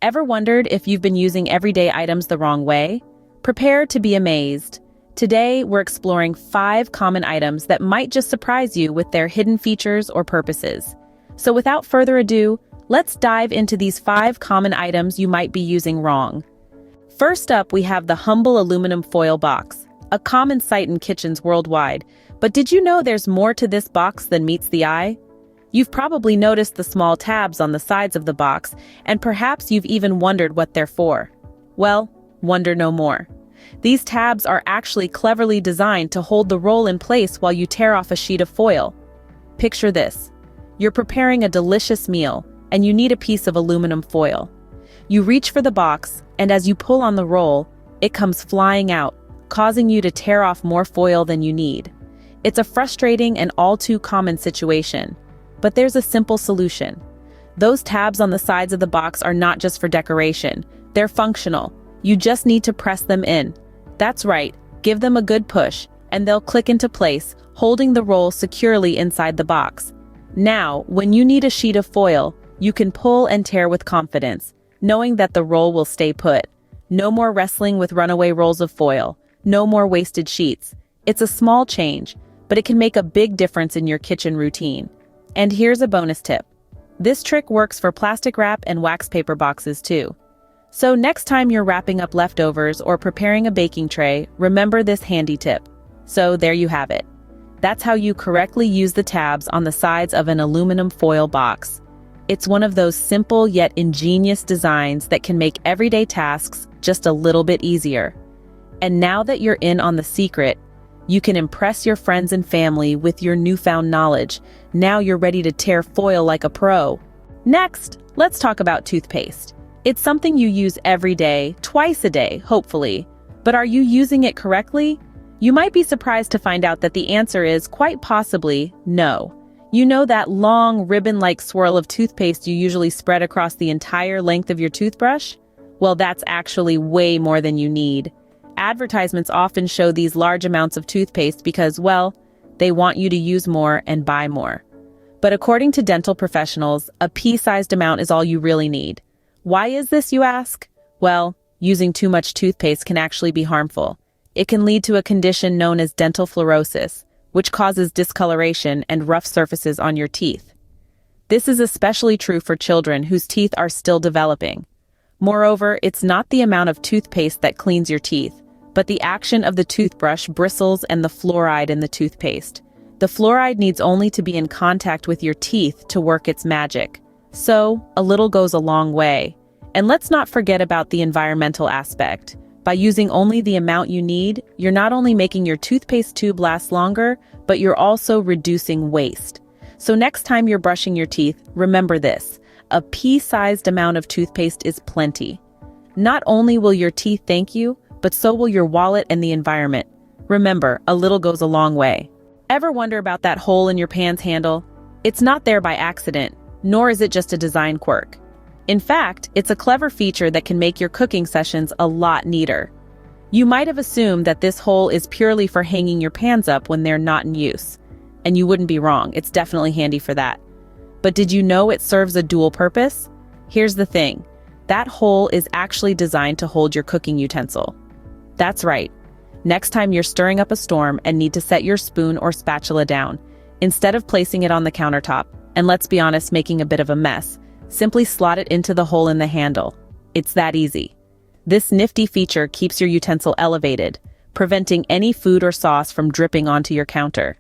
Ever wondered if you've been using everyday items the wrong way? Prepare to be amazed. Today, we're exploring 5 common items that might just surprise you with their hidden features or purposes. So without further ado, let's dive into these 5 common items you might be using wrong. First up, we have the humble aluminum foil box, a common sight in kitchens worldwide. But did you know there's more to this box than meets the eye? You've probably noticed the small tabs on the sides of the box, and perhaps you've even wondered what they're for. Well, wonder no more. These tabs are actually cleverly designed to hold the roll in place while you tear off a sheet of foil. Picture this. You're preparing a delicious meal, and you need a piece of aluminum foil. You reach for the box, and as you pull on the roll, it comes flying out, causing you to tear off more foil than you need. It's a frustrating and all too common situation. But there's a simple solution. Those tabs on the sides of the box are not just for decoration. They're functional. You just need to press them in. That's right, give them a good push, and they'll click into place, holding the roll securely inside the box. Now, when you need a sheet of foil, you can pull and tear with confidence, knowing that the roll will stay put. No more wrestling with runaway rolls of foil. No more wasted sheets. It's a small change, but it can make a big difference in your kitchen routine. And here's a bonus tip. This trick works for plastic wrap and wax paper boxes too. So next time you're wrapping up leftovers or preparing a baking tray, remember this handy tip. So there you have it. That's how you correctly use the tabs on the sides of an aluminum foil box. It's one of those simple yet ingenious designs that can make everyday tasks just a little bit easier. And now that you're in on the secret, you can impress your friends and family with your newfound knowledge. Now you're ready to tear foil like a pro. Next, let's talk about toothpaste. It's something you use every day, twice a day, hopefully. But are you using it correctly? You might be surprised to find out that the answer is quite possibly no. You know that long ribbon-like swirl of toothpaste you usually spread across the entire length of your toothbrush? Well, that's actually way more than you need. Advertisements often show these large amounts of toothpaste because, well, they want you to use more and buy more. But according to dental professionals, a pea-sized amount is all you really need. Why is this, you ask? Well, using too much toothpaste can actually be harmful. It can lead to a condition known as dental fluorosis, which causes discoloration and rough surfaces on your teeth. This is especially true for children whose teeth are still developing. Moreover, it's not the amount of toothpaste that cleans your teeth, but the action of the toothbrush bristles and the fluoride in the toothpaste. The fluoride needs only to be in contact with your teeth to work its magic. So, a little goes a long way. And let's not forget about the environmental aspect. By using only the amount you need, you're not only making your toothpaste tube last longer, but you're also reducing waste. So next time you're brushing your teeth, remember this. A pea-sized amount of toothpaste is plenty. Not only will your teeth thank you, but so will your wallet and the environment. Remember, a little goes a long way. Ever wonder about that hole in your pan's handle? It's not there by accident, nor is it just a design quirk. In fact, it's a clever feature that can make your cooking sessions a lot neater. You might have assumed that this hole is purely for hanging your pans up when they're not in use. And you wouldn't be wrong, it's definitely handy for that. But did you know it serves a dual purpose? Here's the thing. That hole is actually designed to hold your cooking utensil. That's right. Next time you're stirring up a storm and need to set your spoon or spatula down, instead of placing it on the countertop, and let's be honest, making a bit of a mess, simply slot it into the hole in the handle. It's that easy. This nifty feature keeps your utensil elevated, preventing any food or sauce from dripping onto your counter.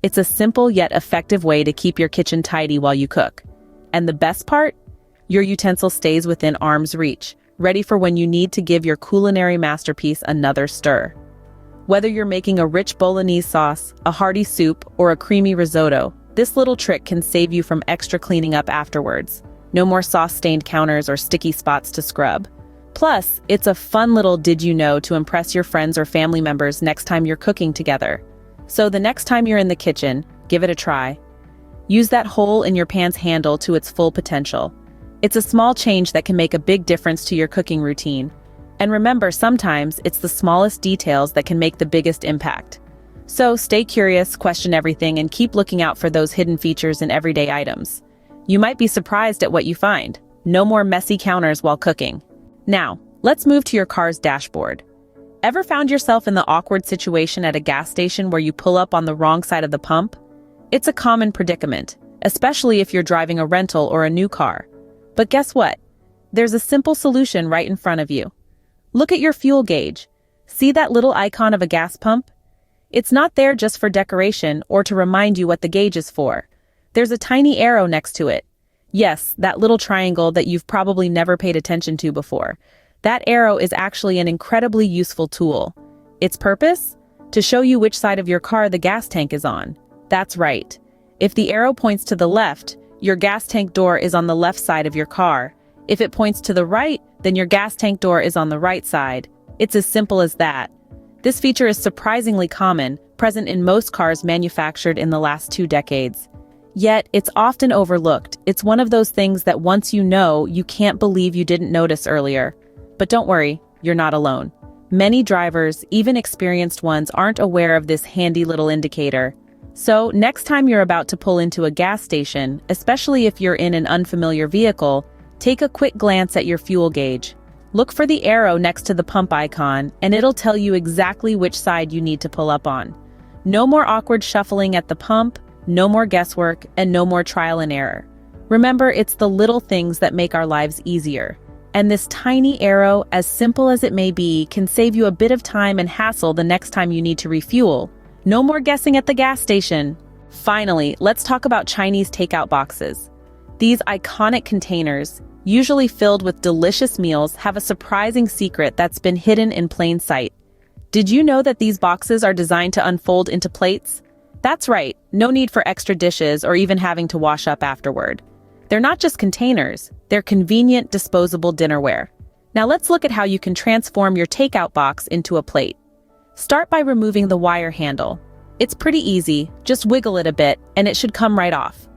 It's a simple yet effective way to keep your kitchen tidy while you cook. And the best part? Your utensil stays within arm's reach, ready for when you need to give your culinary masterpiece another stir. Whether you're making a rich bolognese sauce, a hearty soup, or a creamy risotto, this little trick can save you from extra cleaning up afterwards. No more sauce-stained counters or sticky spots to scrub. Plus, it's a fun little did you know to impress your friends or family members next time you're cooking together. So the next time you're in the kitchen, give it a try. Use that hole in your pan's handle to its full potential. It's a small change that can make a big difference to your cooking routine. And remember, sometimes it's the smallest details that can make the biggest impact. So stay curious, question everything, and keep looking out for those hidden features in everyday items. You might be surprised at what you find. No more messy counters while cooking. Now, let's move to your car's dashboard. Ever found yourself in the awkward situation at a gas station where you pull up on the wrong side of the pump? It's a common predicament, especially if you're driving a rental or a new car. But guess what? There's a simple solution right in front of you. Look at your fuel gauge. See that little icon of a gas pump? It's not there just for decoration or to remind you what the gauge is for. There's a tiny arrow next to it. Yes, that little triangle that you've probably never paid attention to before. That arrow is actually an incredibly useful tool. Its purpose? To show you which side of your car the gas tank is on. That's right. If the arrow points to the left, your gas tank door is on the left side of your car. If it points to the right, then your gas tank door is on the right side. It's as simple as that. This feature is surprisingly common, present in most cars manufactured in the last 2 decades. Yet, it's often overlooked. It's one of those things that once you know, you can't believe you didn't notice earlier. But don't worry, you're not alone. Many drivers, even experienced ones, aren't aware of this handy little indicator. So, next time you're about to pull into a gas station, especially if you're in an unfamiliar vehicle, take a quick glance at your fuel gauge. Look for the arrow next to the pump icon, and it'll tell you exactly which side you need to pull up on. No more awkward shuffling at the pump, no more guesswork, and no more trial and error. Remember, it's the little things that make our lives easier. And this tiny arrow, as simple as it may be, can save you a bit of time and hassle the next time you need to refuel. No more guessing at the gas station. Finally, let's talk about Chinese takeout boxes. These iconic containers, usually filled with delicious meals, have a surprising secret that's been hidden in plain sight. Did you know that these boxes are designed to unfold into plates? That's right, no need for extra dishes or even having to wash up afterward. They're not just containers, they're convenient, disposable dinnerware. Now let's look at how you can transform your takeout box into a plate. Start by removing the wire handle. It's pretty easy, just wiggle it a bit, and it should come right off.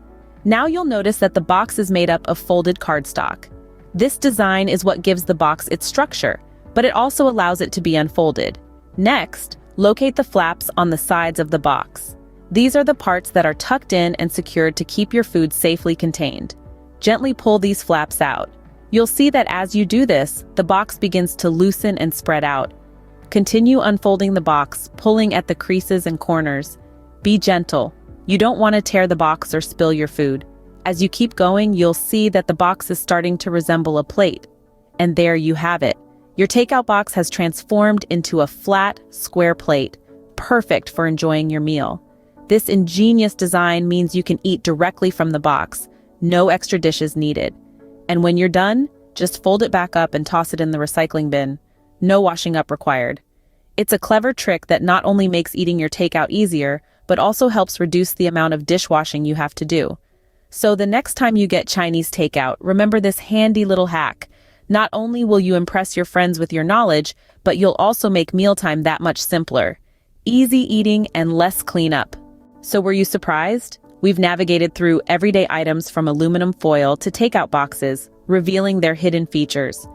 Now you'll notice that the box is made up of folded cardstock. This design is what gives the box its structure, but it also allows it to be unfolded. Next, locate the flaps on the sides of the box. These are the parts that are tucked in and secured to keep your food safely contained. Gently pull these flaps out. You'll see that as you do this, the box begins to loosen and spread out. Continue unfolding the box, pulling at the creases and corners. Be gentle. You don't want to tear the box or spill your food. As you keep going, you'll see that the box is starting to resemble a plate. And there you have it. Your takeout box has transformed into a flat, square plate, perfect for enjoying your meal. This ingenious design means you can eat directly from the box, no extra dishes needed. And when you're done, just fold it back up and toss it in the recycling bin. No washing up required. It's a clever trick that not only makes eating your takeout easier, but also helps reduce the amount of dishwashing you have to do. So the next time you get Chinese takeout, remember this handy little hack. Not only will you impress your friends with your knowledge, but you'll also make mealtime that much simpler. Easy eating and less cleanup. So were you surprised? We've navigated through everyday items from aluminum foil to takeout boxes, revealing their hidden features.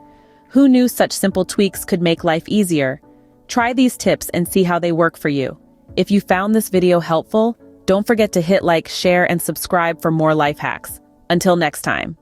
Who knew such simple tweaks could make life easier? Try these tips and see how they work for you. If you found this video helpful, don't forget to hit like, share, and subscribe for more life hacks. Until next time.